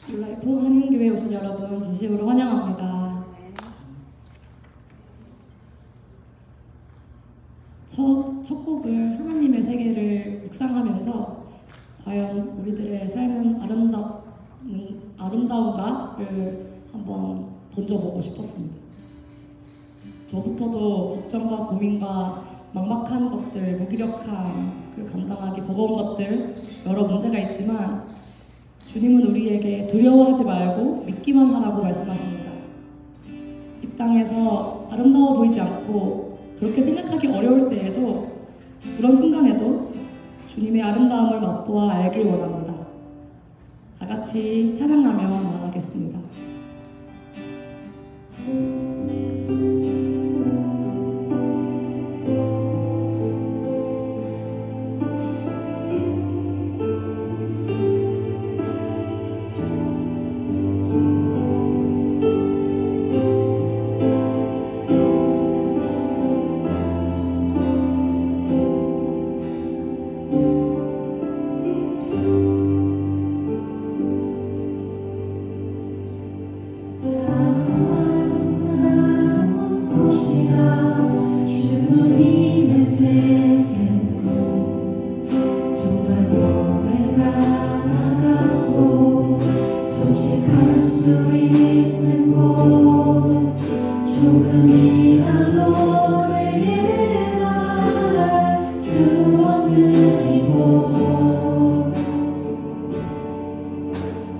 뉴라이프 한인교회에 오신 여러분 진심으로 환영합니다. 첫 곡을 하나님의 세계를 묵상하면서 과연 우리들의 삶은 아름다운가를 한번 던져보고 싶었습니다. 저부터도 걱정과 고민과 막막한 것들, 무기력함, 그리고 감당하기 버거운 것들 여러 문제가 있지만 주님은 우리에게 두려워하지 말고 믿기만 하라고 말씀하십니다. 이 땅에서 아름다워 보이지 않고 그렇게 생각하기 어려울 때에도 그런 순간에도 주님의 아름다움을 맛보아 알길 원합니다. 다 같이 찬양하며 나아가겠습니다.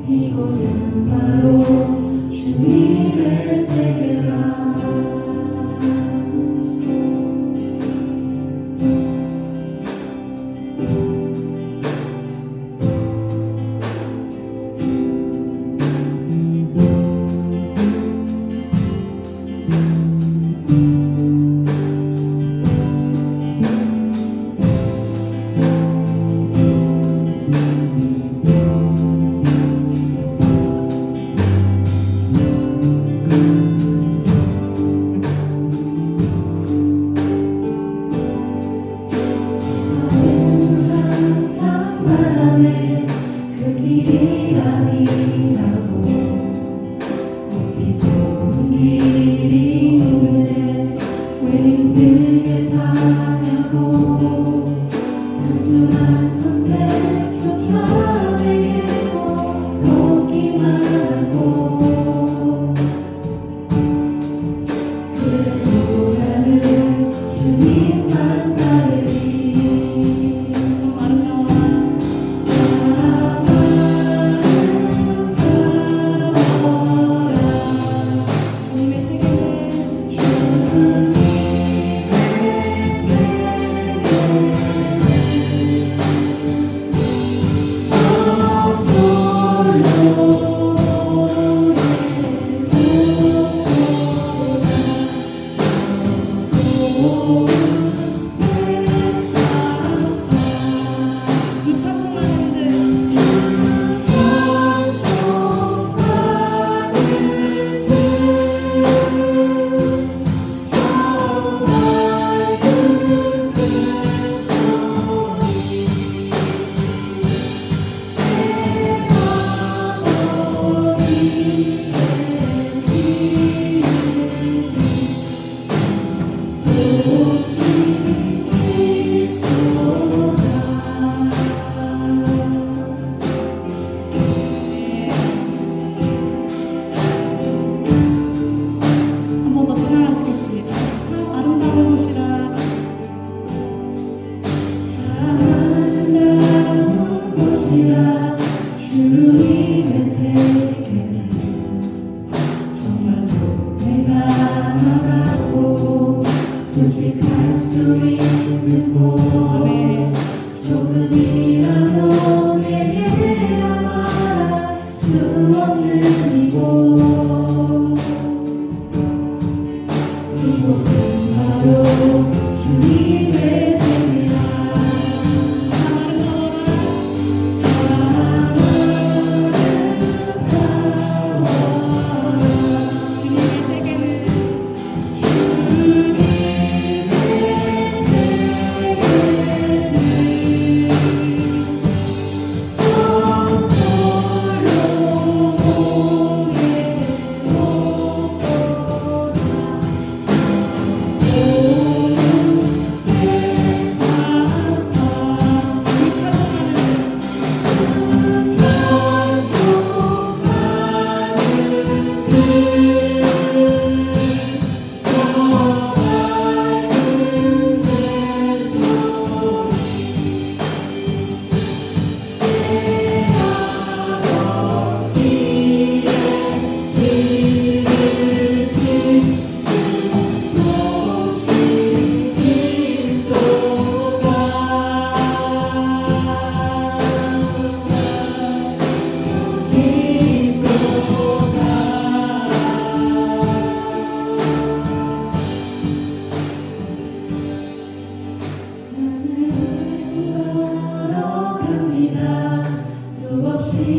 이곳은 바로 주님의 세계라. 주님의 세계는 정말로 내가 나가고 솔직할 수 있는 곳 조금이라도 내게 말할 수 없는 이곳 이곳은 바로 주님의 세계라. 저 솔로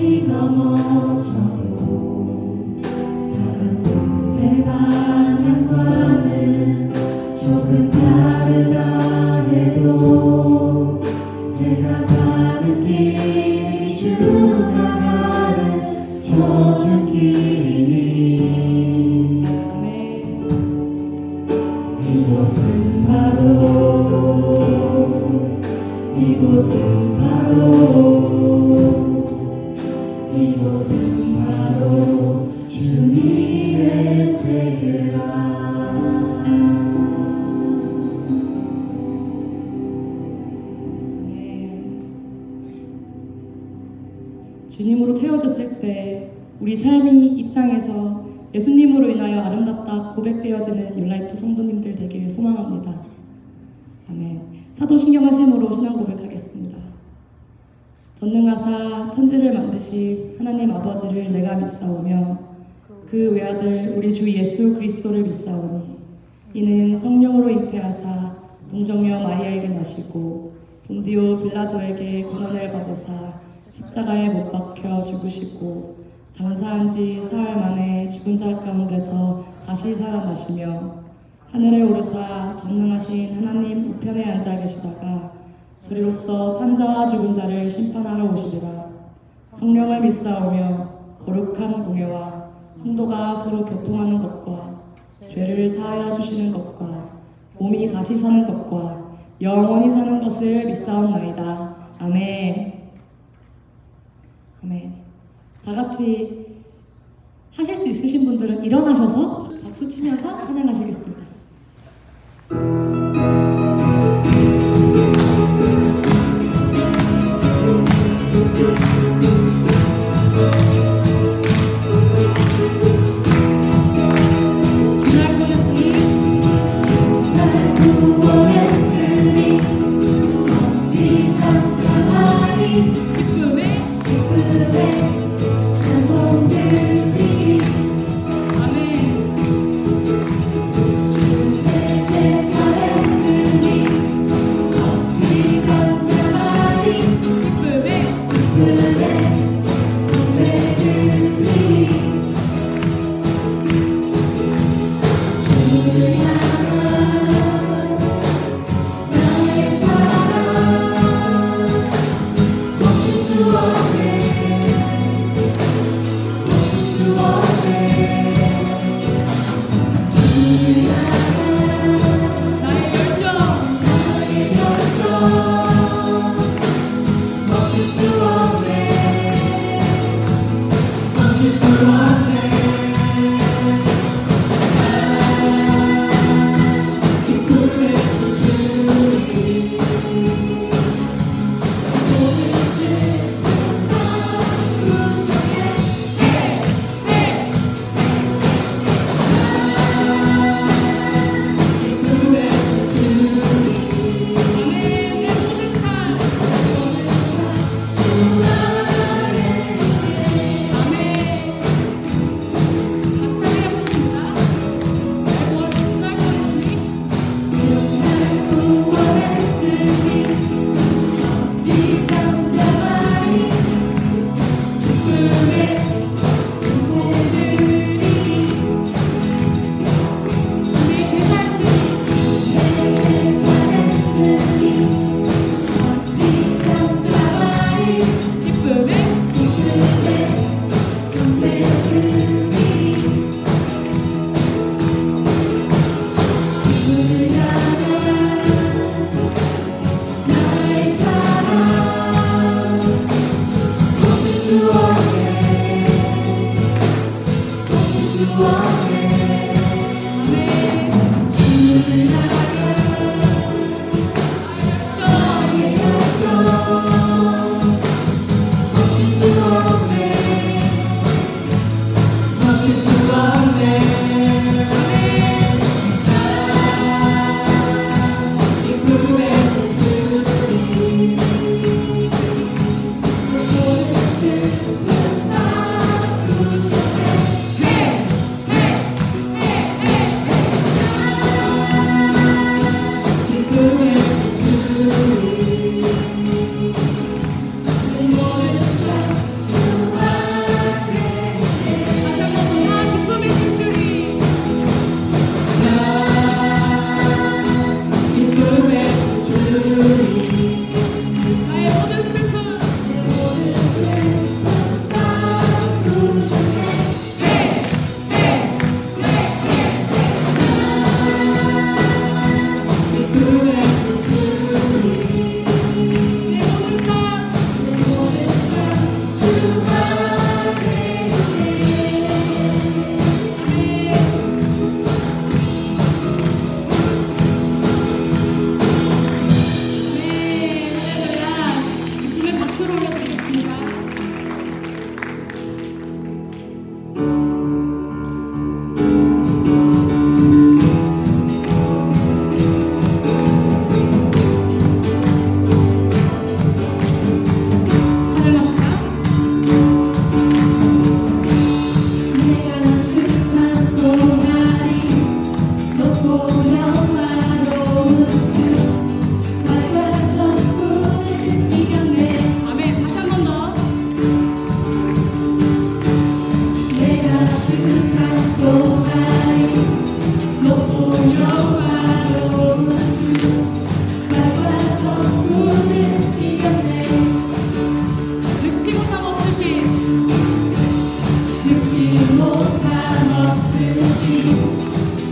많이 넘어져도 사랑꾼의 방향과는 조금 다르다 해도 내가 가는 길이 주가 가르쳐줄 길이니 이곳은 바로 주님의 세계라. 주님으로 채워졌을 때 우리 삶이 이 땅에서 예수님으로 인하여 아름답다 고백되어지는 뉴라이프 성도님들 되기를 소망합니다. 아멘. 사도신경 하심으로 신앙 고백하겠습니다. 전능하사 천지를 만드신 하나님 아버지를 내가 믿사오며 그 외아들 우리 주 예수 그리스도를 믿사오니 이는 성령으로 잉태하사 동정녀 마리아에게 나시고 본디오 빌라도에게 고난을 받으사 십자가에 못 박혀 죽으시고 장사한 지 사흘 만에 죽은 자 가운데서 다시 살아나시며 하늘에 오르사 전능하신 하나님 우편에 앉아 계시다가 저리로서 산자와 죽은 자를 심판하러 오시리라. 성령을 믿사오며 거룩한 공예와 성도가 서로 교통하는 것과 죄를 사하여 주시는 것과 몸이 다시 사는 것과 영원히 사는 것을 믿사옵나이다. 아멘. 아멘. 다 같이 하실 수 있으신 분들은 일어나셔서 박수 치면서 찬양하시겠습니다.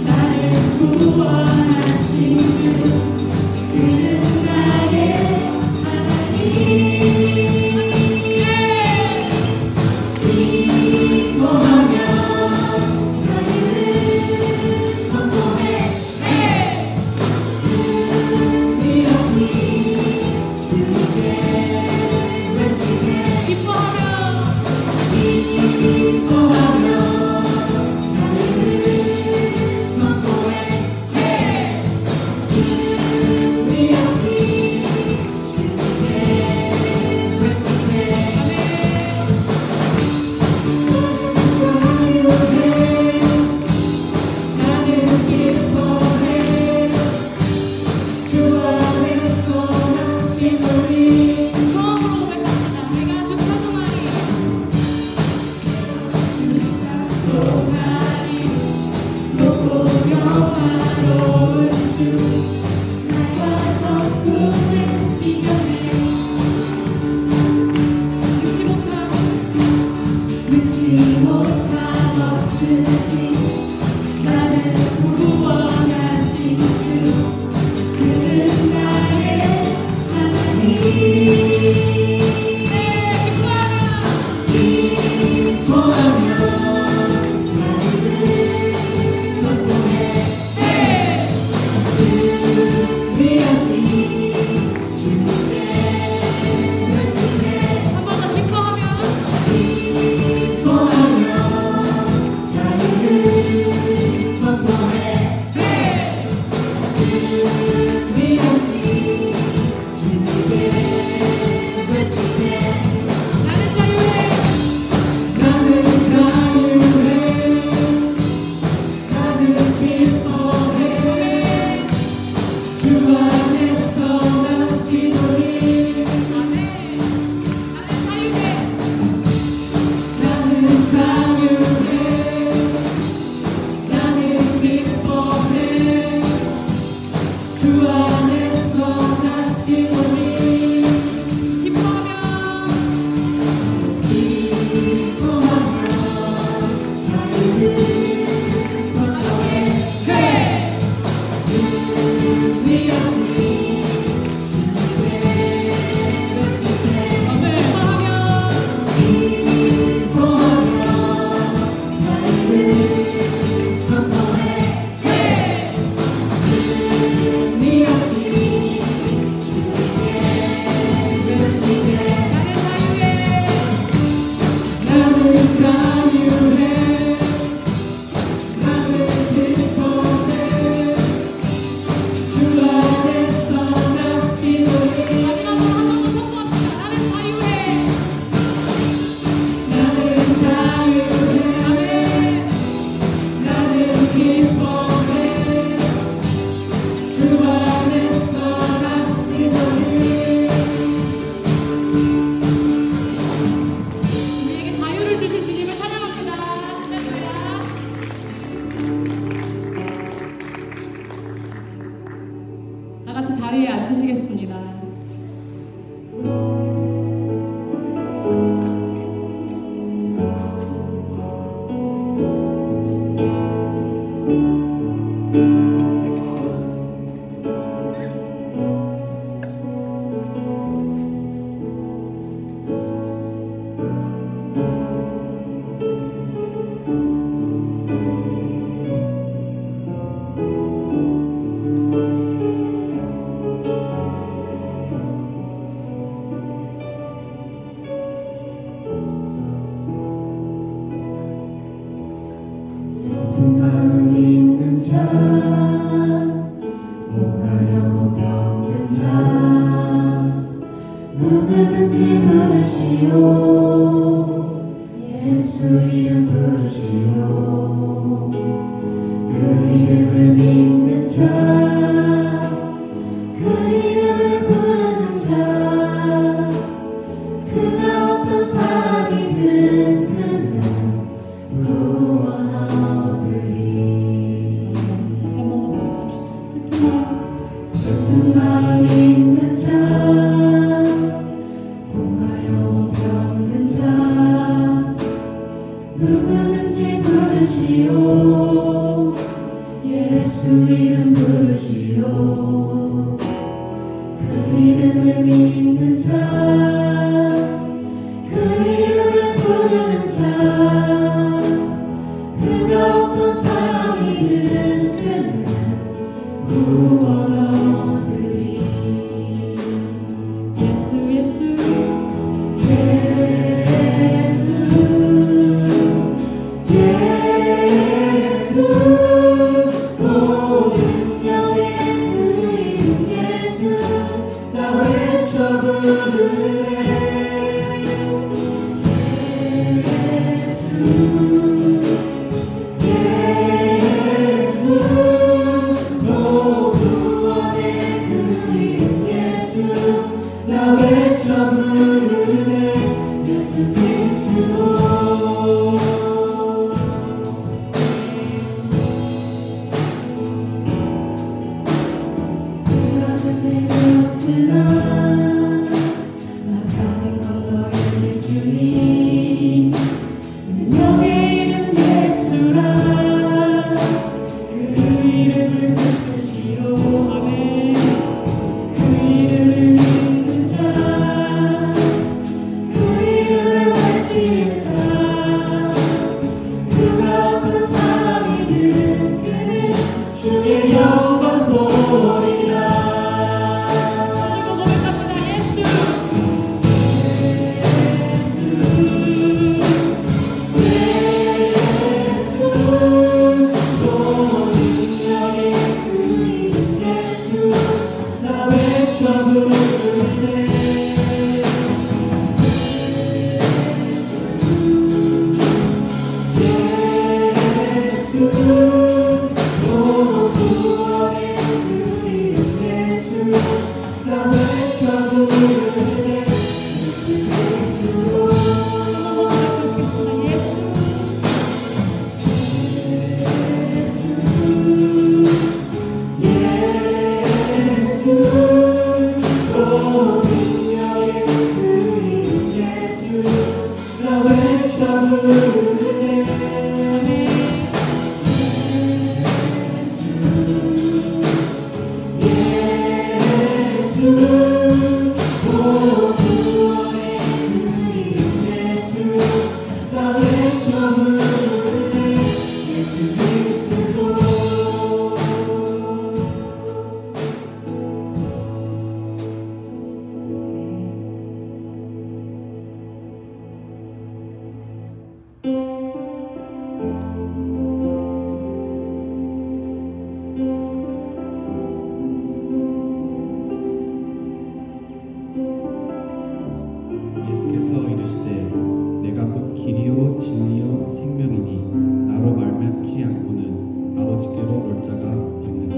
나를 구원하신 주 그는 나의 하나님 기뻐하며 자유를 선포해 승리하신 주께 외치세 기뻐하며 자유를 선포해 승리하신 주께 외치세 나는 기뻐해 주 안에서 난 기도리 처음으로 고백합시다. 내가 주 찬송하리. 주 찬송하리 높고 영화로운 주 나와 적군을 이겨내 잊지 못한 못함 없으신 나를 구원하신 주 그는 나의 하나님 기뻐하며 자유를 선포해 승리하신 주께 외치세 한 번 더 기뻐하며 기뻐하며 자유를 선포해 승리하신 주께 외치세 나는 자유해. 나는 자유해 나는 기뻐해 주 안에서 난 기도리 아멘. 나는 자유해. 나는 자유해 나는 기뻐해 주 안에서 난 기도리 기뻐하며 기뻐하며 자유를 선포해 승리하신 주께 외치세 기뻐하며 기뻐하며 자유를 선포해 승리하신 주께 외치세 나는 자유해. 나는 자유해 나는 기뻐해 주 안에서 난 기도해 마지막으로 한 번 더 선포합시다. 나는 자유해. 나는 자유해 아멘. 나는 기뻐해 주 안에서 난 기도해 우리에게 자유를 주신 주님을 찬양합니다. 할렐루야. 다 같이 자리에 앉으시겠습니다. 슬픈 마음 있는 자 몸과 영혼 병든 자 누구든지 부르시오 예수 이름 부르시오 그 이름을 믿는 자 그 이름을 부르는 자 그가 어떤 사람이든 그는 구원 얻으리 다시 한 번 더 부르줍시다. 슬픈 마음 있는 자 몸과 영혼 병든 자 누구든지 부르시오 예수 이름 부르시오. 그 이름을 믿는 자, 그 이름을 부르는 자, 그가 어떤 사람이든 그는 구원 얻으리. 예수 예수 예수 모든 영의 그 이름 예수 나 외쳐 부르네. 예수 모든 구원의 그 이름 예수 나 외쳐 부르네. 예수 그리스도 예수께서 이르시되 내가 곧 길이요 진리요 생명이니 나로 말미암지 않고는 아버지께로 올 자가 없느니라.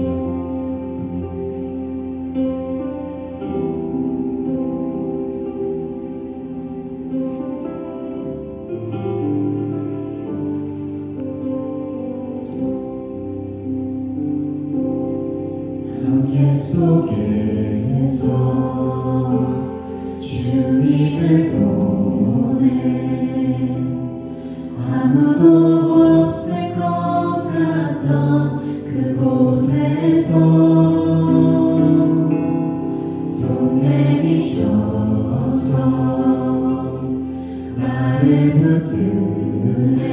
함께 속에서 주님을 보내 아무도 없을 것 같던 그곳에서 손 내미셔서 나를 붙드네.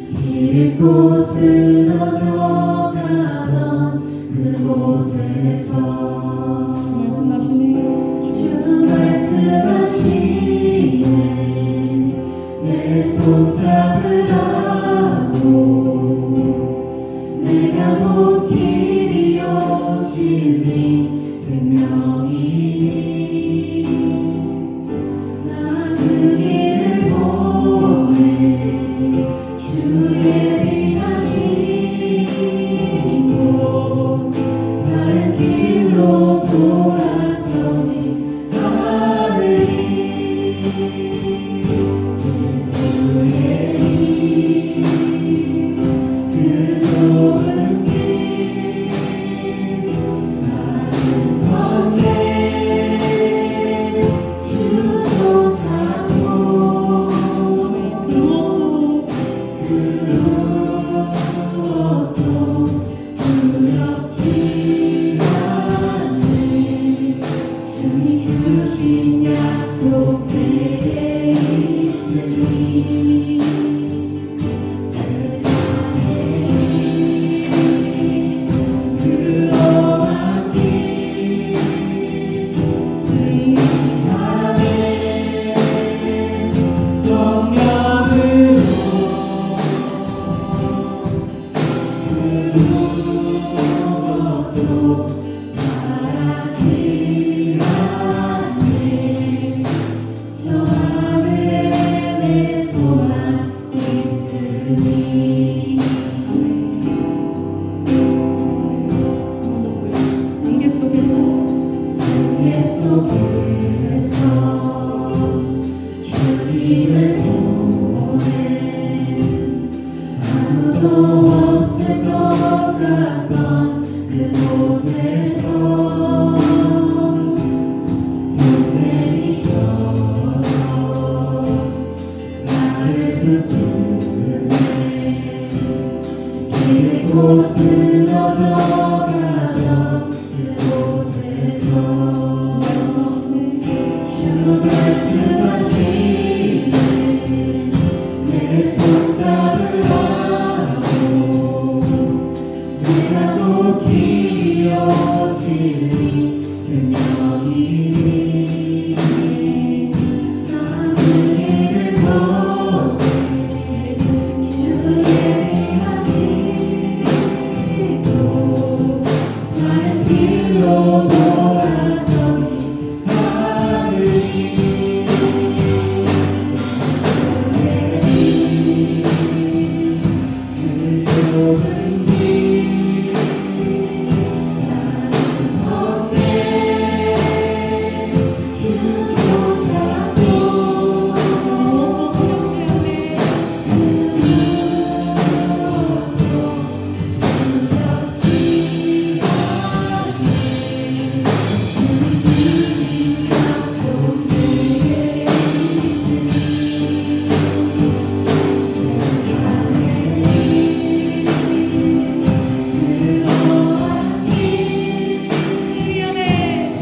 길 잃고 쓰러져가던 그곳에서 주 말씀하시네. 주 말씀하시네. 내 손 잡으라고 내가 곧 길이요 진리 생명이니 나 그 길을 보내 주의 비하신 다른 길로 돌아서지 않으리. 예수의 길, 그 좁은 길 나를 건네 주 손 잡고 그 무엇도 주님을 보내 아무도 없을 것 같던 그곳에서 손 내리셔서 나를 붙드네 길고 쓰러져가던 그곳에서 주 말씀하시네. 주 말씀하시네 내 손잡으라고 내가 곧 길이요 진리 생명이니 나는 이를 보내 주의 하시고 나의 길로 돌아서지 하느니 그 좁은 길 나는 없네 주 손잡고 무엇도 두렵지 않네. 두렵지 않네 주 주신 약속 내게 있으니 세상에 그러한 길 승리하네.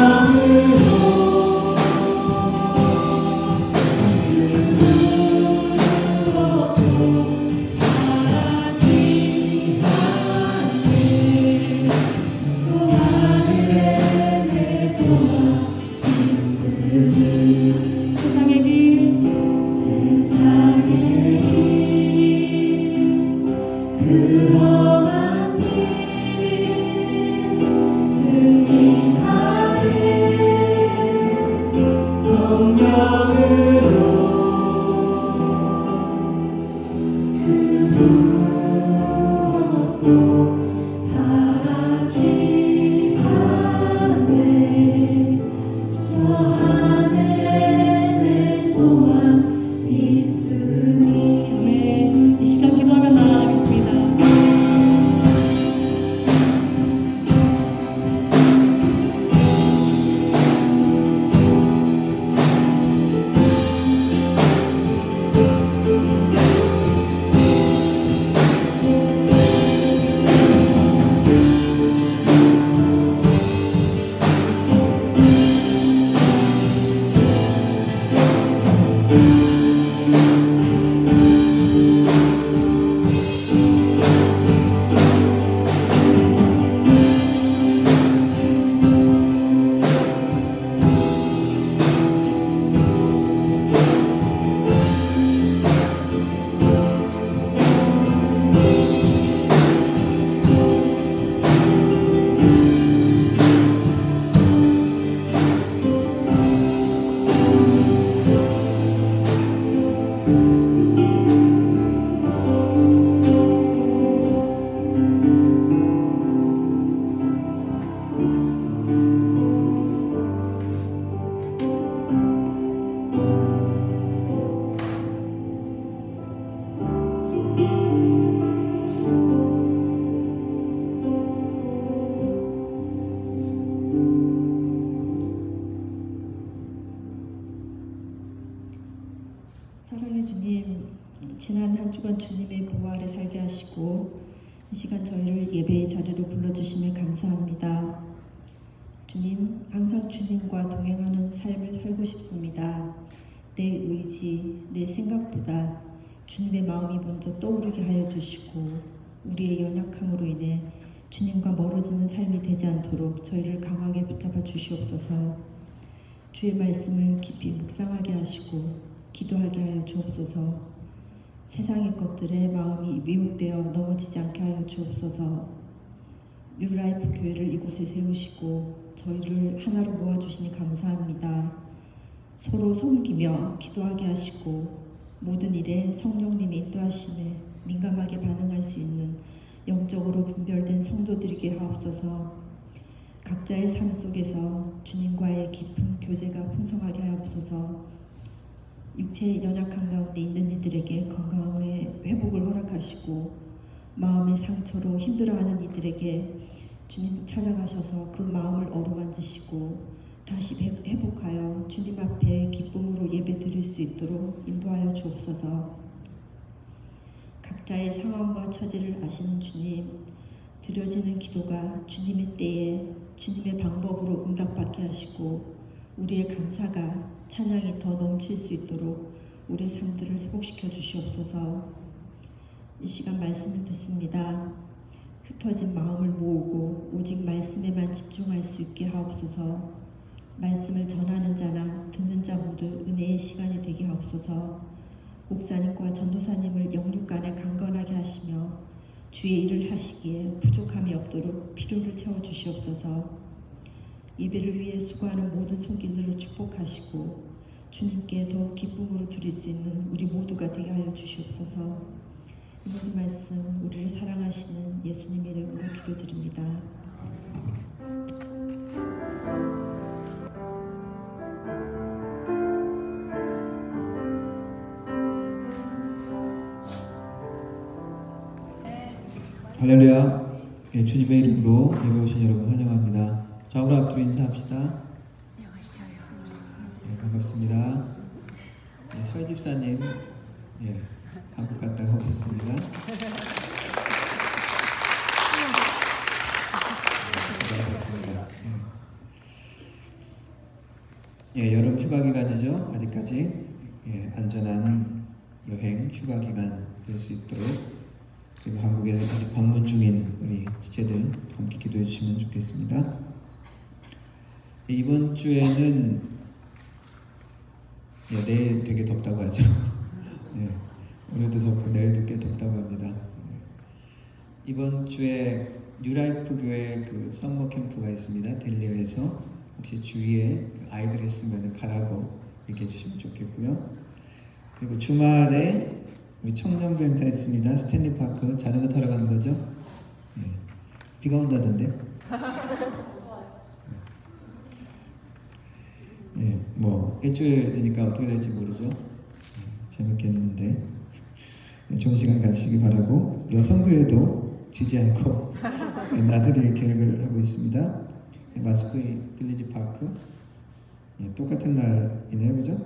성장으로 그 바라지 않네 저 하늘에 내 소망 있으니 세상의 길 세상의 길 그 험한 길 승리하네 성령으로 그 무엇도 바라지 않네 저 하늘에 내 소망 있으니 아멘. 이 시간 기도하며 나아가겠습니다. 사랑의 주님, 지난 한 주간 주님의 보호 아래 살게 하시고 이 시간 저희를 예배의 자리로 불러주심에 감사합니다. 주님, 항상 주님과 동행하는 삶을 살고 싶습니다. 내 의지, 내 생각보다 주님의 마음이 먼저 떠오르게 하여 주시고 우리의 연약함으로 인해 주님과 멀어지는 삶이 되지 않도록 저희를 강하게 붙잡아 주시옵소서. 주의 말씀을 깊이 묵상하게 하시고 기도하게 하여 주옵소서. 세상의 것들에 마음이 미혹되어 넘어지지 않게 하여 주옵소서. 뉴라이프 교회를 이곳에 세우시고 저희를 하나로 모아주시니 감사합니다. 서로 섬기며 기도하게 하시고 모든 일에 성령님이 인도하심에 민감하게 반응할 수 있는 영적으로 분별된 성도들이게 하옵소서. 각자의 삶 속에서 주님과의 깊은 교제가 풍성하게 하옵소서. 육체의 연약한 가운데 있는 이들에게 건강의 회복을 허락하시고 마음의 상처로 힘들어하는 이들에게 주님 찾아가셔서 그 마음을 어루만지시고 다시 회복하여 주님 앞에 기쁨으로 예배 드릴 수 있도록 인도하여 주옵소서. 각자의 상황과 처지를 아시는 주님, 드려지는 기도가 주님의 때에 주님의 방법으로 응답받게 하시고 우리의 감사가 찬양이 더 넘칠 수 있도록 우리의 삶들을 회복시켜 주시옵소서. 이 시간 말씀을 듣습니다. 흩어진 마음을 모으고 오직 말씀에만 집중할 수 있게 하옵소서. 말씀을 전하는 자나 듣는 자 모두 은혜의 시간이 되게 하옵소서. 목사님과 전도사님을 영육간에 강건하게 하시며 주의 일을 하시기에 부족함이 없도록 필요를 채워주시옵소서. 예배를 위해 수고하는 모든 손길들을 축복하시고 주님께 더욱 기쁨으로 드릴 수 있는 우리 모두가 되게 하여 주시옵소서. 이 모든 말씀 우리를 사랑하시는 예수님 이름으로 기도드립니다. 할렐루야. 예, 주님의 이름으로 예배 오신 여러분 환영합니다. 좌우로 앞뒤로 인사합시다. 예, 반갑습니다. 예, 설 집사님, 예, 한국 갔다가 오셨습니다. 수고하셨습니다. 예, 여름 휴가 기간이죠. 아직까지 예, 안전한 여행 휴가 기간 될 수 있도록, 그리고 한국에 아직 방문 중인 우리 지체들 함께 기도해 주시면 좋겠습니다. 이번 주에는 내일 되게 덥다고 하죠. 오늘도 덥고 내일도 꽤 덥다고 합니다. 이번 주에 뉴라이프 교회 그 썸머 캠프가 있습니다. 델리어에서 혹시 주위에 아이들 있으면 가라고 얘기해 주시면 좋겠고요. 그리고 주말에 우리 청년부 행사 있습니다. 스탠리 파크 자전거 타러 가는 거죠? 비가 온다던데. 뭐 일주일 되니까 어떻게 될지 모르죠. 재밌겠는데 좋은 시간 가지시기 바라고, 여성교회도 지지 않고 나들이 계획을 하고 있습니다. 마스크의 빌리지 파크 똑같은 날이네요, 그죠?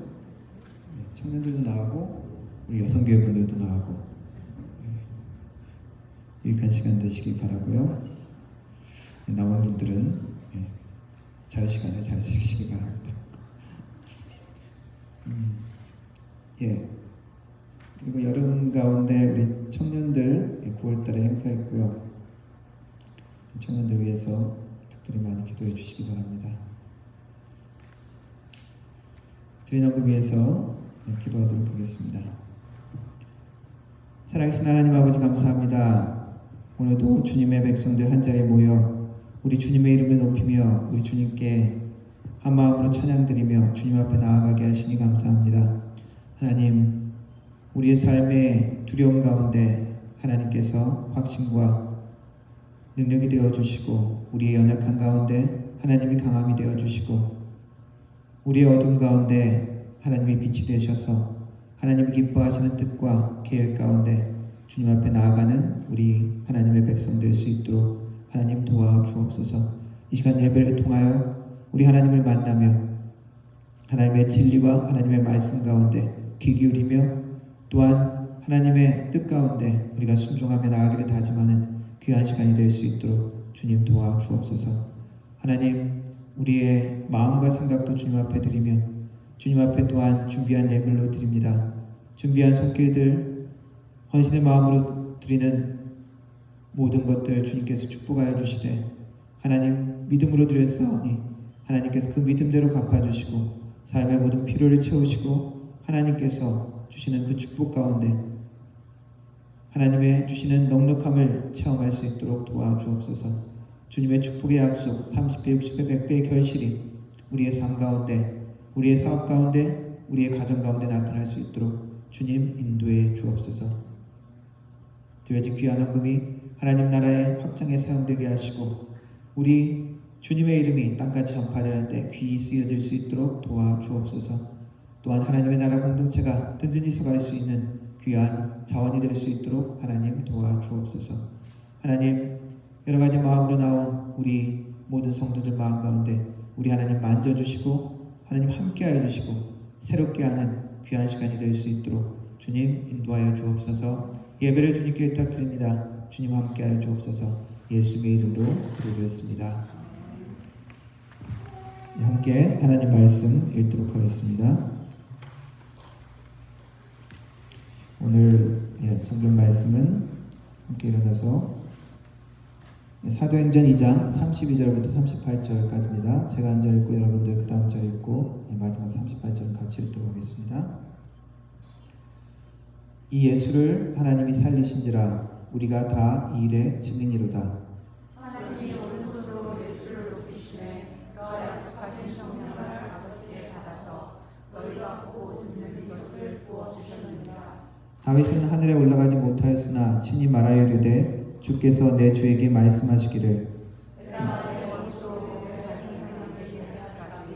청년들도 나가고 우리 여성교회 분들도 나가고 유익한 시간 되시기 바라고요. 남은 분들은 자유시간에 잘 지키시기 바랍니다. 그리고 여름 가운데 우리 청년들 9월달에 행사 있고요. 청년들 위해서 특별히 많이 기도해 주시기 바랍니다. 드린 헌금 위해서 기도하도록 하겠습니다. 살아계신 하나님 아버지 감사합니다. 오늘도 주님의 백성들 한자리에 모여 우리 주님의 이름을 높이며 우리 주님께 한 마음으로 찬양드리며 주님 앞에 나아가게 하시니 감사합니다. 하나님, 우리의 삶의 두려움 가운데 하나님께서 확신과 능력이 되어주시고, 우리의 연약한 가운데 하나님이 강함이 되어주시고, 우리의 어둠 가운데 하나님이 빛이 되셔서 하나님이 기뻐하시는 뜻과 계획 가운데 주님 앞에 나아가는 우리 하나님의 백성 될 수 있도록 하나님 도와주옵소서. 이 시간 예배를 통하여 우리 하나님을 만나며 하나님의 진리와 하나님의 말씀 가운데 귀 기울이며, 또한 하나님의 뜻 가운데 우리가 순종하며 나아가기를 다짐하는 귀한 시간이 될 수 있도록 주님 도와주옵소서. 하나님, 우리의 마음과 생각도 주님 앞에 드리며 주님 앞에 또한 준비한 예물로 드립니다. 준비한 손길들, 헌신의 마음으로 드리는 모든 것들 주님께서 축복하여 주시되, 하나님 믿음으로 드렸사오니 하나님께서 그 믿음대로 갚아주시고 삶의 모든 필요를 채우시고 하나님께서 주시는 그 축복 가운데 하나님의 주시는 넉넉함을 체험할 수 있도록 도와주옵소서. 주님의 축복의 약속 30배, 60배, 100배의 결실이 우리의 삶 가운데, 우리의 사업 가운데, 우리의 가정 가운데 나타날 수 있도록 주님 인도해 주옵소서. 드려진 귀한 헌금이 하나님 나라의 확장에 사용되게 하시고 우리 주님의 이름이 땅까지 전파되는데 귀히 쓰여질 수 있도록 도와주옵소서. 또한 하나님의 나라 공동체가 든든히 서갈 수 있는 귀한 자원이 될 수 있도록 하나님 도와주옵소서. 하나님, 여러 가지 마음으로 나온 우리 모든 성도들 마음 가운데 우리 하나님 만져주시고 하나님 함께하여 주시고 새롭게 하는 귀한 시간이 될 수 있도록 주님 인도하여 주옵소서. 예배를 주님께 부탁드립니다. 주님 함께하여 주옵소서. 예수님의 이름으로 기도드렸습니다. 함께 하나님 말씀 읽도록 하겠습니다. 오늘 성경 말씀은 함께 일어나서 사도행전 2장 32절부터 38절까지입니다. 제가 한 절 읽고 여러분들 그 다음 절 읽고 마지막 38절 같이 읽도록 하겠습니다. 이 예수를 하나님이 살리신지라 우리가 다 이 일의 증인이로다. 하나님이 오른손으로 예수를 높이시네 너와 약속하신 성령을 아버지께 받아서 너희가 보고 듣는 이것을 부어주셨느니라. 다윗은 하늘에 올라가지 못하였으나 친히 말하여 이르되 주께서 내 주에게 말씀하시기를 내가 내 원수로 내가 인생을 이르기까지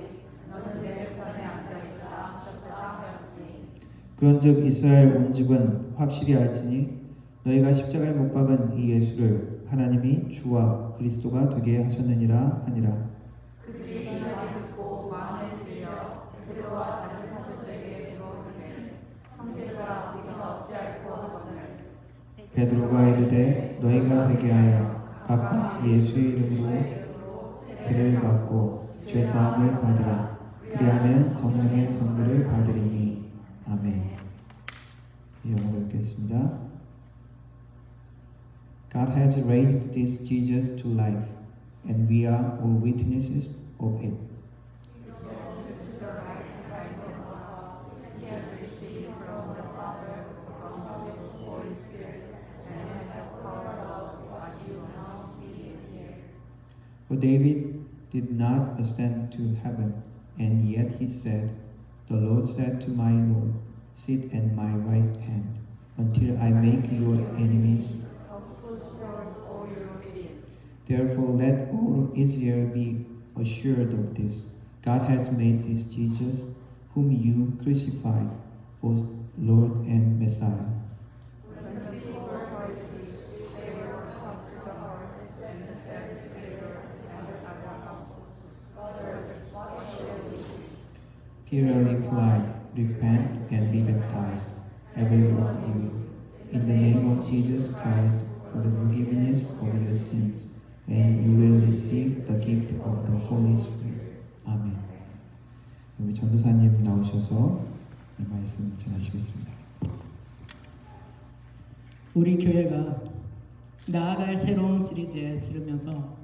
너는 내 편에 앉아있으라 하셨다 하였으니 그런즉 이스라엘 온 집은 확실히 알지니 너희가 십자가에 못 박은 이 예수를 하나님이 주와 그리스도가 되게 하셨느니라 하니라. 그들이 이 말을 듣고 마음에 찔려 베드로와 다른 사도들에게 물어보되 형제들아 우리가 어찌할꼬 하거늘 베드로가 이르되 너희가 회개하여 각각 예수의 이름으로 세례를 받고 죄사함을 받으라. 그리하면 성령의 선물을 받으리니. 아멘. 영어로 읽겠습니다. God has raised this Jesus to life, and we are all witnesses of it. For David did not ascend to heaven, and yet he said, The Lord said to my Lord, Sit at my right hand, until I make your enemies. Therefore let all Israel be assured of this. God has made this Jesus, whom you crucified, both Lord and Messiah. Peter replied, Repent and be baptized, every one of you, in the name of Jesus Christ, for the forgiveness of your sins, and you will receive the gift of the Holy Spirit. 아멘. 우리 전도사님 나오셔서 이 말씀 전하시겠습니다. 우리 교회가 나아갈 새로운 시리즈에 들으면서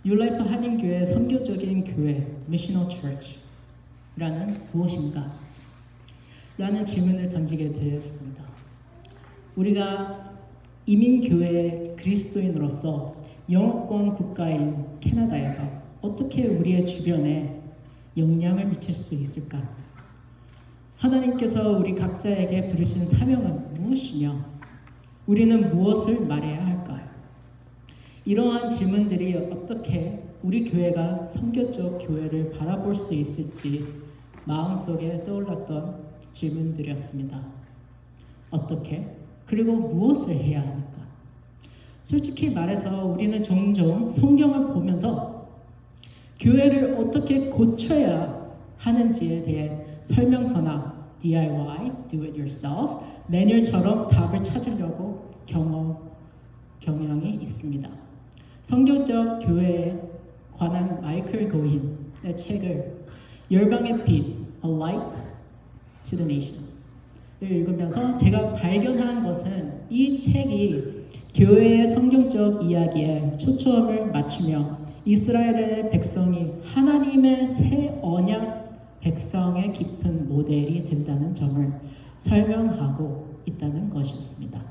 뉴라이프 한인교회 선교적인 교회 미셔널 처치라는 무엇인가? 라는 질문을 던지게 되었습니다. 우리가 이민교회 그리스도인으로서 영어권 국가인 캐나다에서 어떻게 우리의 주변에 영향을 미칠 수 있을까? 하나님께서 우리 각자에게 부르신 사명은 무엇이며 우리는 무엇을 말해야 할까요? 이러한 질문들이 어떻게 우리 교회가 선교적 교회를 바라볼 수 있을지 마음속에 떠올랐던 질문들이었습니다. 어떻게? 그리고 무엇을 해야 하는가? 솔직히 말해서 우리는 종종 성경을 보면서 교회를 어떻게 고쳐야 하는지에 대해 설명서나 DIY, do it yourself, 매뉴얼처럼 답을 찾으려고 경향이 있습니다. 선교적 교회에 관한 마이클 고힌의 책을 열방의 빛, A Light to the Nations 을 읽으면서 제가 발견한 것은 이 책이 교회의 성경적 이야기에 초점을 맞추며 이스라엘의 백성이 하나님의 새 언약 백성의 깊은 모델이 된다는 점을 설명하고 있다는 것이었습니다.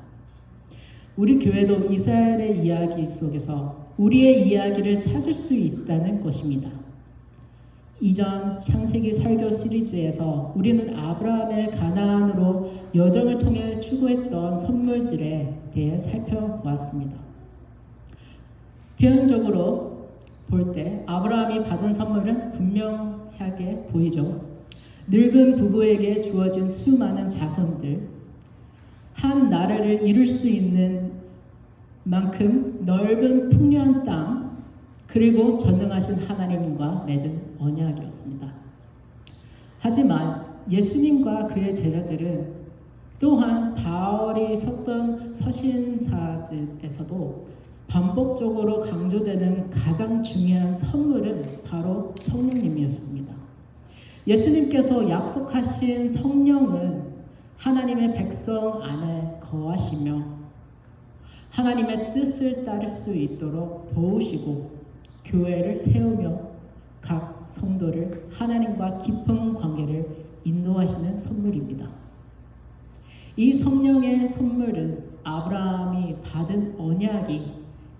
우리 교회도 이스라엘의 이야기 속에서 우리의 이야기를 찾을 수 있다는 것입니다. 이전 창세기 설교 시리즈에서 우리는 아브라함의 가나안으로 여정을 통해 추구했던 선물들에 대해 살펴보았습니다. 표현적으로 볼 때 아브라함이 받은 선물은 분명하게 보이죠. 늙은 부부에게 주어진 수많은 자손들, 한 나라를 이룰 수 있는 만큼 넓은 풍요한 땅, 그리고 전능하신 하나님과 맺은 언약이었습니다. 하지만 예수님과 그의 제자들은 또한 바울이 썼던 서신사들에서도 반복적으로 강조되는 가장 중요한 선물은 바로 성령님이었습니다. 예수님께서 약속하신 성령은 하나님의 백성 안에 거하시며 하나님의 뜻을 따를 수 있도록 도우시고 교회를 세우며 각 성도를 하나님과 깊은 관계를 인도하시는 선물입니다. 이 성령의 선물은 아브라함이 받은 언약이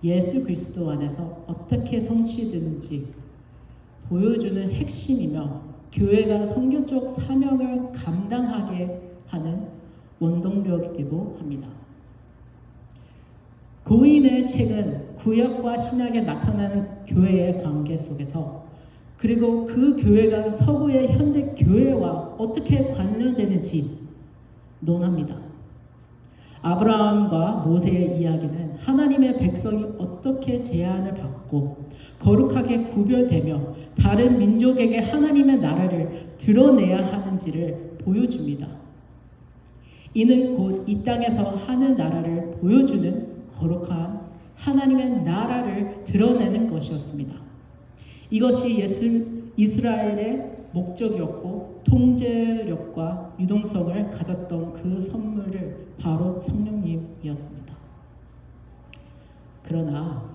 예수 그리스도 안에서 어떻게 성취되는지 보여주는 핵심이며 교회가 선교적 사명을 감당하게 하는 원동력이기도 합니다. 고인의 책은 구약과 신약에 나타나는 교회의 관계 속에서 그리고 그 교회가 서구의 현대 교회와 어떻게 관련되는지 논합니다. 아브라함과 모세의 이야기는 하나님의 백성이 어떻게 제한을 받고 거룩하게 구별되며 다른 민족에게 하나님의 나라를 드러내야 하는지를 보여줍니다. 이는 곧 이 땅에서 하는 나라를 보여주는 거룩한 하나님의 나라를 드러내는 것이었습니다. 이것이 이스라엘의 목적이었고 통제력과 유동성을 가졌던 그 선물을 바로 성령님이었습니다. 그러나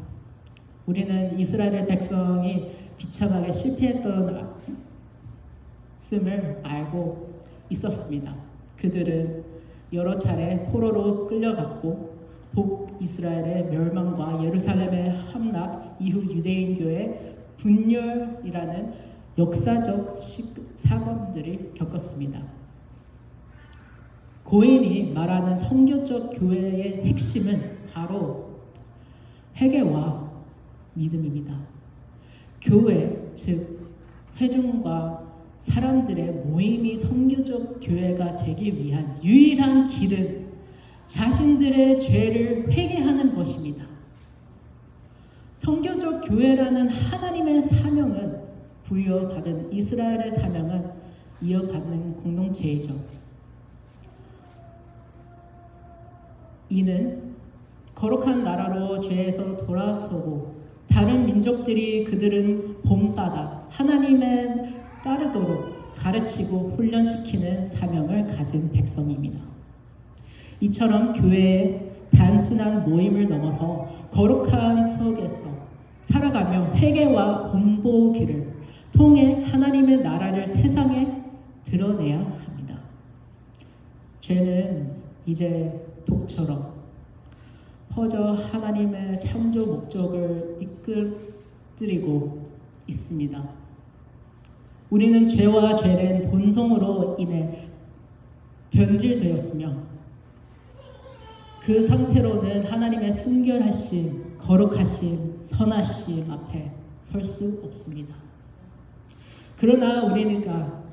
우리는 이스라엘 백성이 비참하게 실패했던 씀을 알고 있었습니다. 그들은 여러 차례 포로로 끌려갔고 북이스라엘의 멸망과 예루살렘의 함락 이후 유대인교의 분열이라는 역사적 사건들을 겪었습니다. 고인이 말하는 선교적 교회의 핵심은 바로 회개와 믿음입니다. 교회, 즉 회중과 사람들의 모임이 선교적 교회가 되기 위한 유일한 길은 자신들의 죄를 회개하는 것입니다. 선교적 교회라는 하나님의 사명은 부여받은 이스라엘의 사명은 이어받는 공동체이죠. 이는 거룩한 나라로 죄에서 돌아서고 다른 민족들이 그들은 본받아 하나님의 따르도록 가르치고 훈련시키는 사명을 가진 백성입니다. 이처럼 교회의 단순한 모임을 넘어서 거룩한 속에서 살아가며 회개와 본보기를 통해 하나님의 나라를 세상에 드러내야 합니다. 죄는 이제 독처럼 퍼져 하나님의 창조 목적을 이끌뜨리고 있습니다. 우리는 죄와 죄된 본성으로 인해 변질되었으며 그 상태로는 하나님의 순결하심, 거룩하심, 선하심 앞에 설 수 없습니다. 그러나 우리는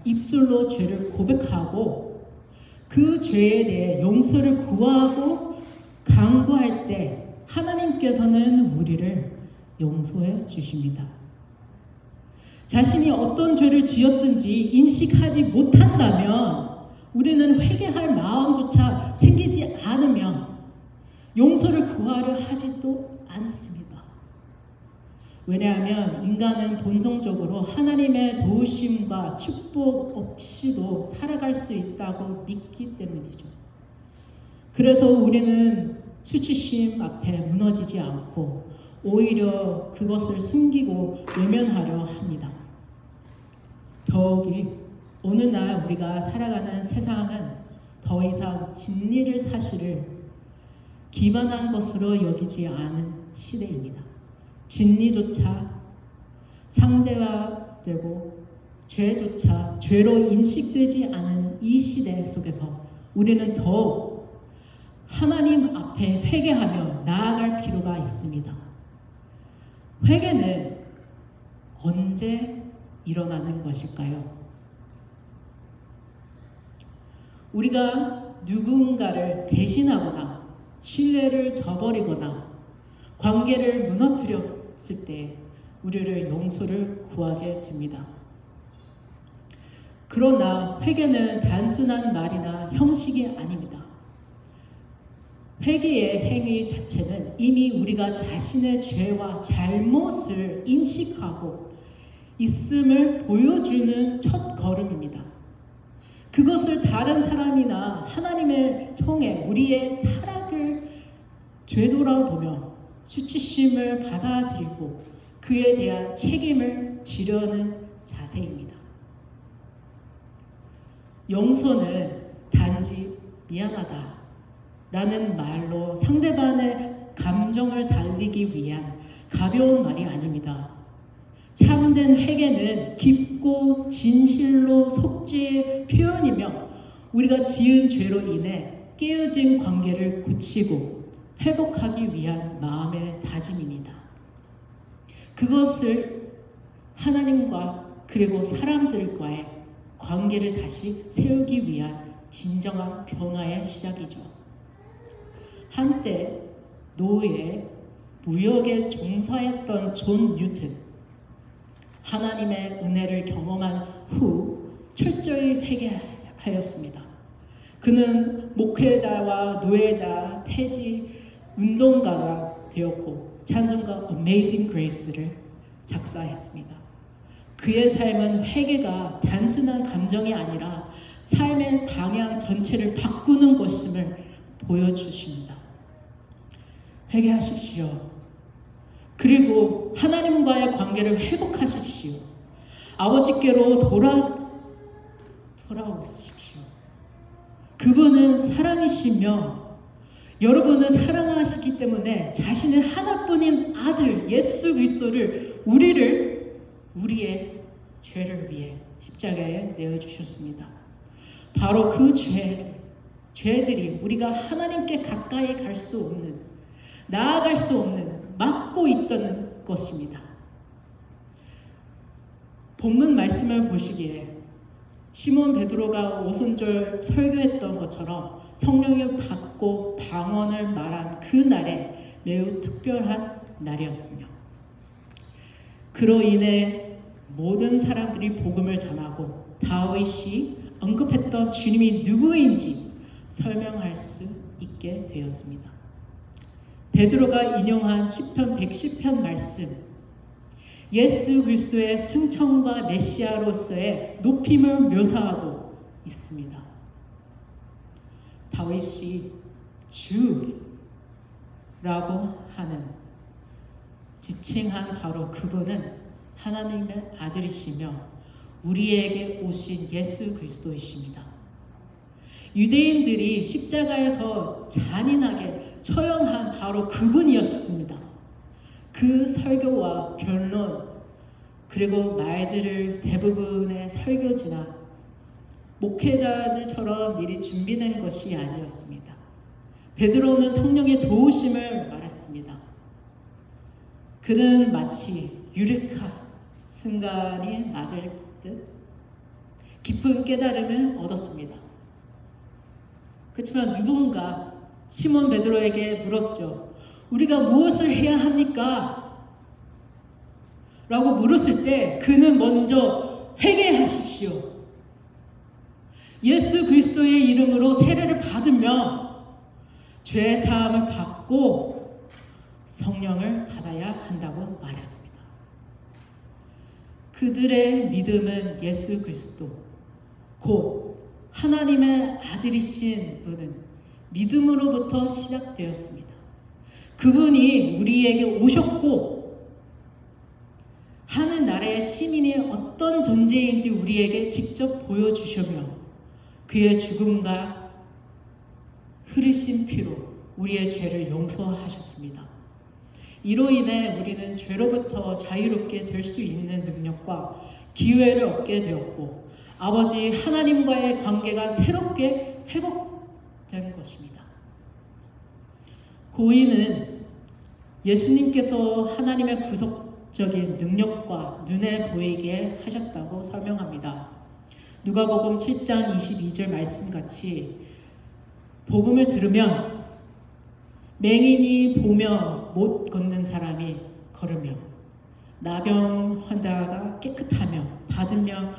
입술로 죄를 고백하고 그 죄에 대해 용서를 구하고 간구할 때 하나님께서는 우리를 용서해 주십니다. 자신이 어떤 죄를 지었든지 인식하지 못한다면 우리는 회개할 마음조차 생기지 않으며 용서를 구하려 하지도 않습니다. 왜냐하면 인간은 본성적으로 하나님의 도우심과 축복 없이도 살아갈 수 있다고 믿기 때문이죠. 그래서 우리는 수치심 앞에 무너지지 않고 오히려 그것을 숨기고 외면하려 합니다. 더욱이 오늘날 우리가 살아가는 세상은 더 이상 진리를 사실을 기만한 것으로 여기지 않은 시대입니다. 진리조차 상대화되고 죄조차 죄로 인식되지 않은 이 시대 속에서 우리는 더욱 하나님 앞에 회개하며 나아갈 필요가 있습니다. 회개는 언제 일어나는 것일까요? 우리가 누군가를 배신하거나 신뢰를 저버리거나 관계를 무너뜨렸을 때 우리를 용서를 구하게 됩니다. 그러나 회개는 단순한 말이나 형식이 아닙니다. 회개의 행위 자체는 이미 우리가 자신의 죄와 잘못을 인식하고 있음을 보여주는 첫 걸음입니다. 그것을 다른 사람이나 하나님을 통해 우리의 타락을 되돌아보며 수치심을 받아들이고 그에 대한 책임을 지려는 자세입니다. 용서는 단지 미안하다 라는 말로 상대방의 감정을 달리기 위한 가벼운 말이 아닙니다. 참된 회개는 깊고 진실로 속죄의 표현이며 우리가 지은 죄로 인해 깨어진 관계를 고치고 회복하기 위한 마음의 다짐입니다. 그것을 하나님과 그리고 사람들과의 관계를 다시 세우기 위한 진정한 변화의 시작이죠. 한때 노예, 무역에 종사했던 존 뉴튼, 하나님의 은혜를 경험한 후 철저히 회개하였습니다. 그는 목회자와 노예자, 폐지 운동가가 되었고 찬송가 Amazing Grace를 작사했습니다. 그의 삶은 회개가 단순한 감정이 아니라 삶의 방향 전체를 바꾸는 것임을 보여주십니다. 회개하십시오. 그리고 하나님과의 관계를 회복하십시오. 아버지께로 돌아오십시오. 그분은 사랑이시며 여러분은 사랑하시기 때문에 자신의 하나뿐인 아들 예수 그리스도를 우리의 죄를 위해 십자가에 내어주셨습니다. 바로 그 죄들이 우리가 하나님께 가까이 갈 수 없는, 나아갈 수 없는, 막고 있다는 것입니다. 본문 말씀을 보시기에 시몬 베드로가 오순절 설교했던 것처럼 성령을 받고 방언을 말한 그 날에 매우 특별한 날이었으며 그로 인해 모든 사람들이 복음을 전하고 다윗이 언급했던 주님이 누구인지 설명할 수 있게 되었습니다. 베드로가 인용한 시편 110편 말씀, 예수 그리스도의 승천과 메시아로서의 높임을 묘사하고 있습니다. 다윗이 주라고 하는 지칭한 바로 그분은 하나님의 아들이시며 우리에게 오신 예수 그리스도이십니다. 유대인들이 십자가에서 잔인하게 처형한 바로 그분이었습니다. 그 설교와 변론 그리고 말들을 대부분의 설교지나 목회자들처럼 미리 준비된 것이 아니었습니다. 베드로는 성령의 도우심을 말했습니다. 그는 마치 유레카 순간이 맞을 듯 깊은 깨달음을 얻었습니다. 그렇지만 누군가 시몬 베드로에게 물었죠. 우리가 무엇을 해야 합니까? 라고 물었을 때 그는 먼저 회개하십시오. 예수 그리스도의 이름으로 세례를 받으며 죄 사함을 받고 성령을 받아야 한다고 말했습니다. 그들의 믿음은 예수 그리스도, 곧 하나님의 아들이신 분은 믿음으로부터 시작되었습니다. 그분이 우리에게 오셨고 하늘나라의 시민이 어떤 존재인지 우리에게 직접 보여주시며 그의 죽음과 흐르신 피로 우리의 죄를 용서하셨습니다. 이로 인해 우리는 죄로부터 자유롭게 될 수 있는 능력과 기회를 얻게 되었고 아버지 하나님과의 관계가 새롭게 회복된 것입니다. 고인은 예수님께서 하나님의 영적인 능력과 눈에 보이게 하셨다고 설명합니다. 누가복음 7장 22절 말씀같이 복음을 들으면 맹인이 보며 못 걷는 사람이 걸으며 나병 환자가 깨끗하며 받으며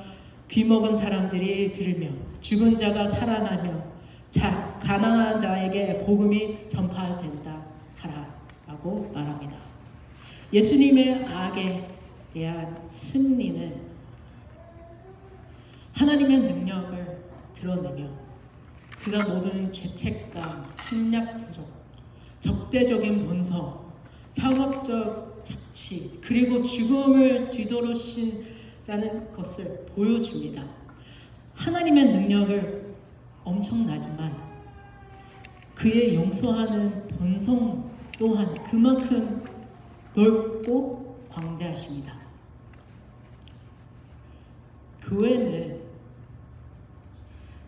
귀먹은 사람들이 들으며 죽은 자가 살아나며 가난한 자에게 복음이 전파된다 하라고 말합니다. 예수님의 악에 대한 승리는 하나님의 능력을 드러내며 그가 모든 죄책감, 침략 부족, 적대적인 본성, 상업적 자치, 그리고 죽음을 뒤돌으신다는 것을 보여줍니다. 하나님의 능력을 엄청나지만 그의 용서하는 본성 또한 그만큼 넓고 광대하십니다. 교회는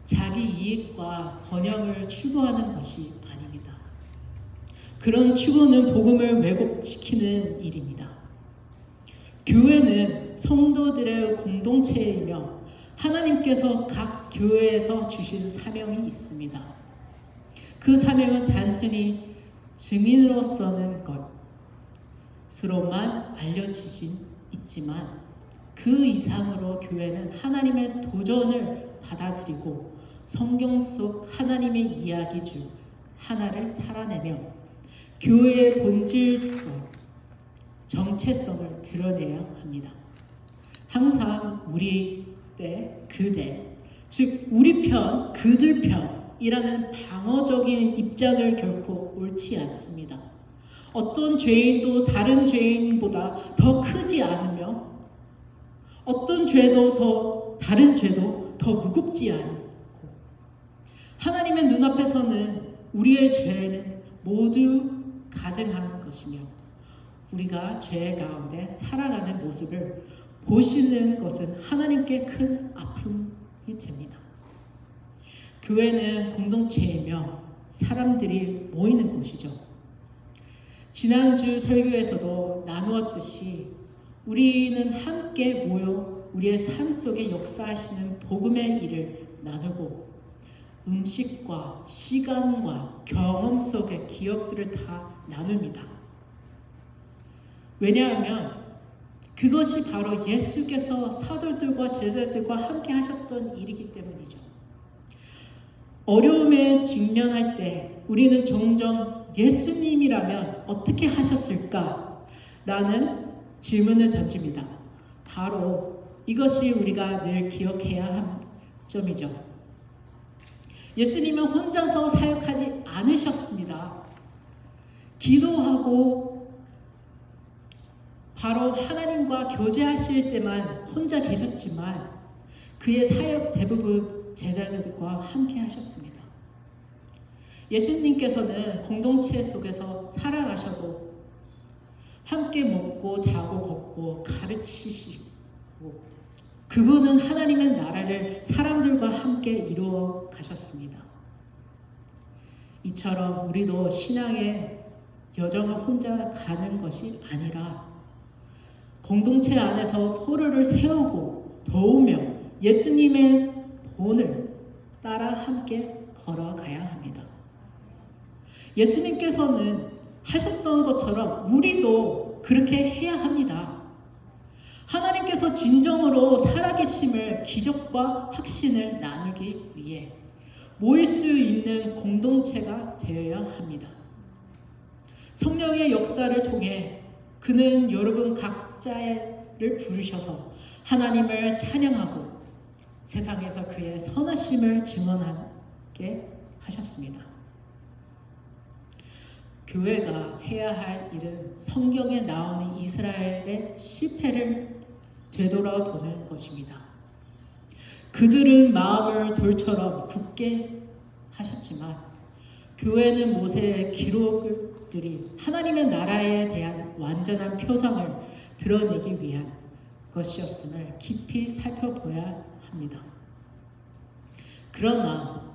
자기 이익과 번영을 추구하는 것이 아닙니다. 그런 추구는 복음을 왜곡시키는 일입니다. 교회는 성도들의 공동체이며 하나님께서 각 교회에서 주신 사명이 있습니다. 그 사명은 단순히 증인으로서는 것으로만 알려지진 있지만 그 이상으로 교회는 하나님의 도전을 받아들이고 성경 속 하나님의 이야기 중 하나를 살아내며 교회의 본질과 정체성을 드러내야 합니다. 항상 우리 때, 그대, 즉 우리 편, 그들 편이라는 방어적인 입장을 결코 옳지 않습니다. 어떤 죄인도 다른 죄인보다 더 크지 않으며 어떤 죄도 다른 죄도 더 무겁지 않고 하나님의 눈앞에서는 우리의 죄는 모두 가증한 것이며 우리가 죄 가운데 살아가는 모습을 보시는 것은 하나님께 큰 아픔이 됩니다. 교회는 공동체이며 사람들이 모이는 곳이죠. 지난주 설교에서도 나누었듯이 우리는 함께 모여 우리의 삶 속에 역사하시는 복음의 일을 나누고 음식과 시간과 경험 속의 기억들을 다 나눕니다. 왜냐하면 그것이 바로 예수께서 사도들과 제자들과 함께 하셨던 일이기 때문이죠. 어려움에 직면할 때 우리는 종종 예수님이라면 어떻게 하셨을까? 라는 질문을 던집니다. 바로 이것이 우리가 늘 기억해야 할 점이죠. 예수님은 혼자서 사역하지 않으셨습니다. 기도하고 바로 하나님과 교제하실 때만 혼자 계셨지만 그의 사역 대부분 제자들과 함께 하셨습니다. 예수님께서는 공동체 속에서 살아가셔도 함께 먹고 자고 걷고 가르치시고 그분은 하나님의 나라를 사람들과 함께 이루어 가셨습니다. 이처럼 우리도 신앙의 여정을 혼자 가는 것이 아니라 공동체 안에서 서로를 세우고 도우며 예수님의 본을 따라 함께 걸어가야 합니다. 예수님께서는 하셨던 것처럼 우리도 그렇게 해야 합니다. 하나님께서 진정으로 살아계심을 기적과 확신을 나누기 위해 모일 수 있는 공동체가 되어야 합니다. 성령의 역사를 통해 그는 여러분 각자를 부르셔서 하나님을 찬양하고 세상에서 그의 선하심을 증언하게 하셨습니다. 교회가 해야 할 일은 성경에 나오는 이스라엘의 실패를 되돌아보는 것입니다. 그들은 마음을 돌처럼 굳게 하셨지만 교회는 모세의 기록들이 하나님의 나라에 대한 완전한 표상을 드러내기 위한 것이었음을 깊이 살펴봐야 합니다. 그러나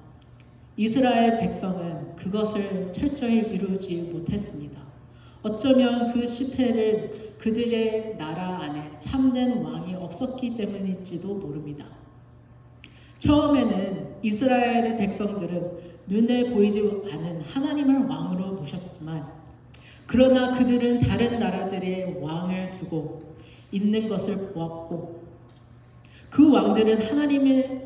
이스라엘 백성은 그것을 철저히 이루지 못했습니다. 어쩌면 그 실패를 그들의 나라 안에 참된 왕이 없었기 때문일지도 모릅니다. 처음에는 이스라엘의 백성들은 눈에 보이지 않은 하나님을 왕으로 모셨지만, 그러나 그들은 다른 나라들의 왕을 두고 있는 것을 보았고, 그 왕들은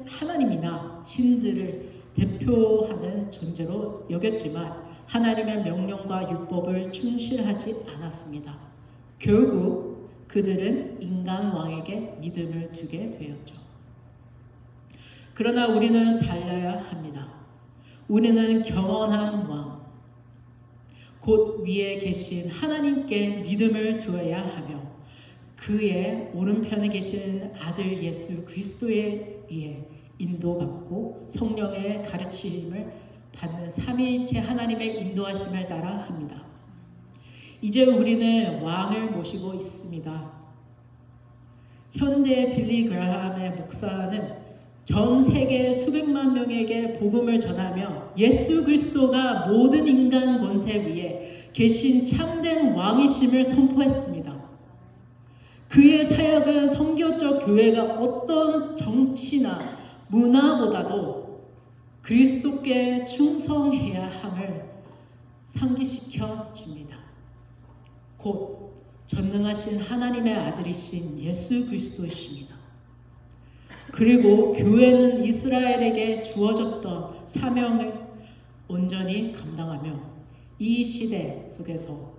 하나님이나 신들을 대표하는 존재로 여겼지만 하나님의 명령과 율법을 충실하지 않았습니다. 결국 그들은 인간 왕에게 믿음을 두게 되었죠. 그러나 우리는 달라야 합니다. 우리는 경건한 왕, 곧 위에 계신 하나님께 믿음을 두어야 하며, 그의 오른편에 계신 아들 예수 그리스도에 의해 인도받고 성령의 가르침을 받는 삼위일체 하나님의 인도하심을 따라 합니다. 이제 우리는 왕을 모시고 있습니다. 현대 빌리 그라함의 목사는 전 세계 수백만 명에게 복음을 전하며 예수 그리스도가 모든 인간 권세 위에 계신 참된 왕이심을 선포했습니다. 그의 사역은 선교적 교회가 어떤 정치나 문화보다도 그리스도께 충성해야 함을 상기시켜 줍니다. 곧 전능하신 하나님의 아들이신 예수 그리스도이십니다. 그리고 교회는 이스라엘에게 주어졌던 사명을 온전히 감당하며 이 시대 속에서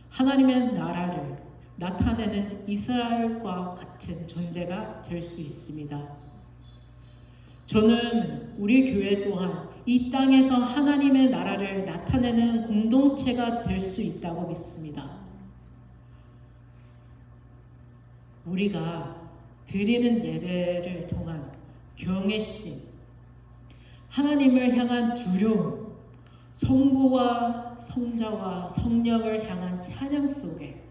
하나님의 나라를 나타내는 이스라엘과 같은 존재가 될 수 있습니다. 저는 우리 교회 또한 이 땅에서 하나님의 나라를 나타내는 공동체가 될 수 있다고 믿습니다. 우리가 드리는 예배를 통한 경외심, 하나님을 향한 두려움, 성부와 성자와 성령을 향한 찬양 속에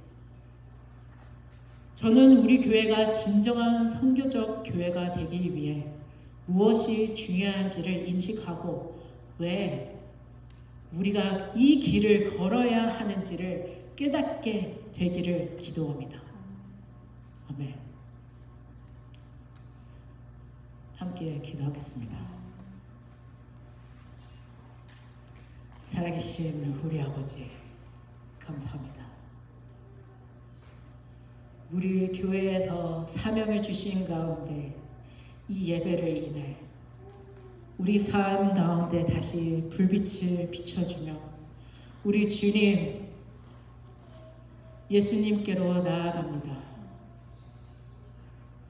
저는 우리 교회가 진정한 선교적 교회가 되기 위해 무엇이 중요한지를 인식하고 왜 우리가 이 길을 걸어야 하는지를 깨닫게 되기를 기도합니다. 아멘. 함께 기도하겠습니다. 살아계신 우리 아버지, 감사합니다. 우리 교회에서 사명을 주신 가운데 이 예배를 인해 우리 삶 가운데 다시 불빛을 비춰주며 우리 주님 예수님께로 나아갑니다.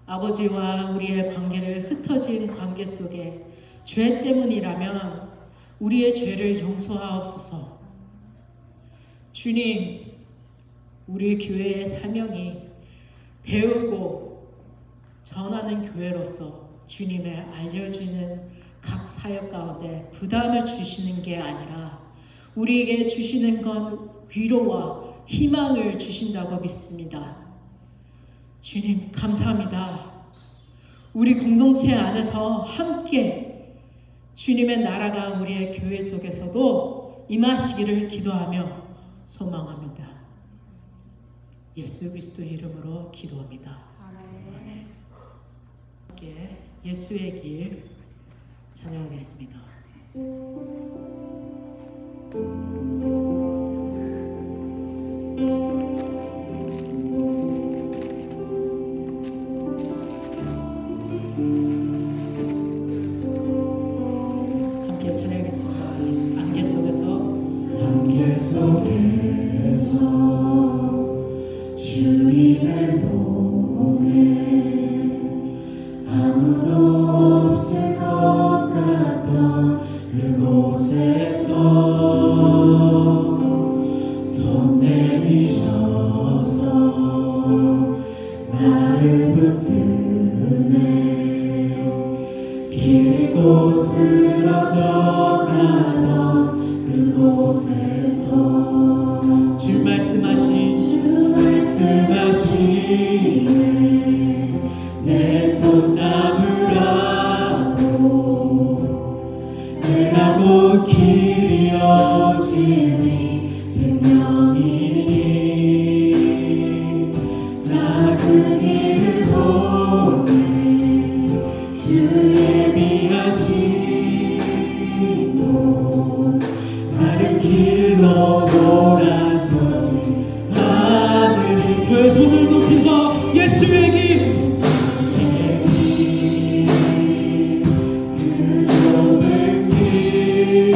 아버지와 우리의 관계를 흩어진 관계 속에 죄 때문이라면 우리의 죄를 용서하옵소서. 주님, 우리 교회의 사명이 배우고 전하는 교회로서 주님의 알려주는 각 사역 가운데 부담을 주시는 게 아니라 우리에게 주시는 건 위로와 희망을 주신다고 믿습니다. 주님 감사합니다. 우리 공동체 안에서 함께 주님의 나라가 우리의 교회 속에서도 임하시기를 기도하며 소망합니다. 예수 그리스도의 이름으로 기도합니다. 아멘. 함께 예수의 길 찬양하겠습니다. 함께 찬양하겠습니다. 안개 속에서 주님을 보내 아무도 없을 것 같던 그곳에서 손 내미셔서 나를 붙드네 길 잃고 쓰러져 가던 그곳에서 주 말씀하시네 내 손 잡으라고 내가 곧 길이어지니 생명이니 예비하시고 다른 길로 돌아서지 않으리. 저의 손을 높여서 예수의 길 주 좁은 길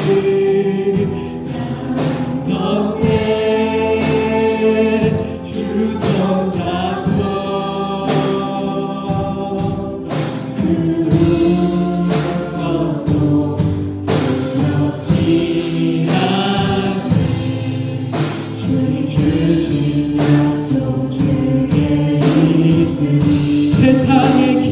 건네 주 손 잡고 그 무엇도 두렵지 않네. 주님 주신 약속 주께 있으니 세상의 길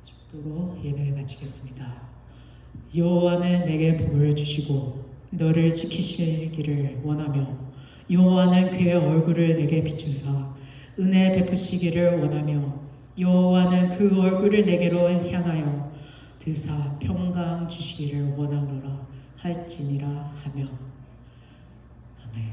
축도로 예배를 마치겠습니다. 여호와는 내게 복을 주시고 너를 지키시기를 원하며 여호와는 그의 얼굴을 내게 비추사 은혜 베푸시기를 원하며 여호와는 그 얼굴을 내게로 향하여 드사 평강 주시기를 원하노라 할지니라 하며 아멘.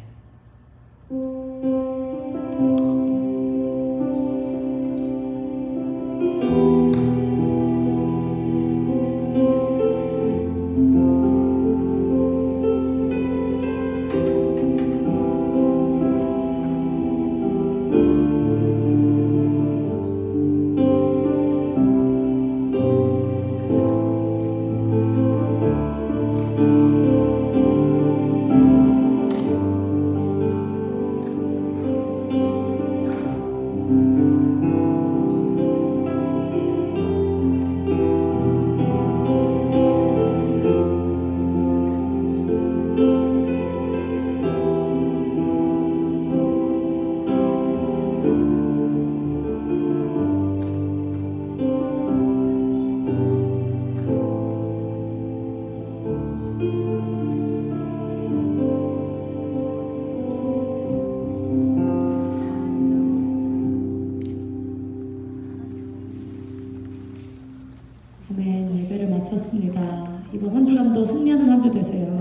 아멘. 예배를 마쳤습니다. 이번 한 주간도 승리하는 한 주 되세요.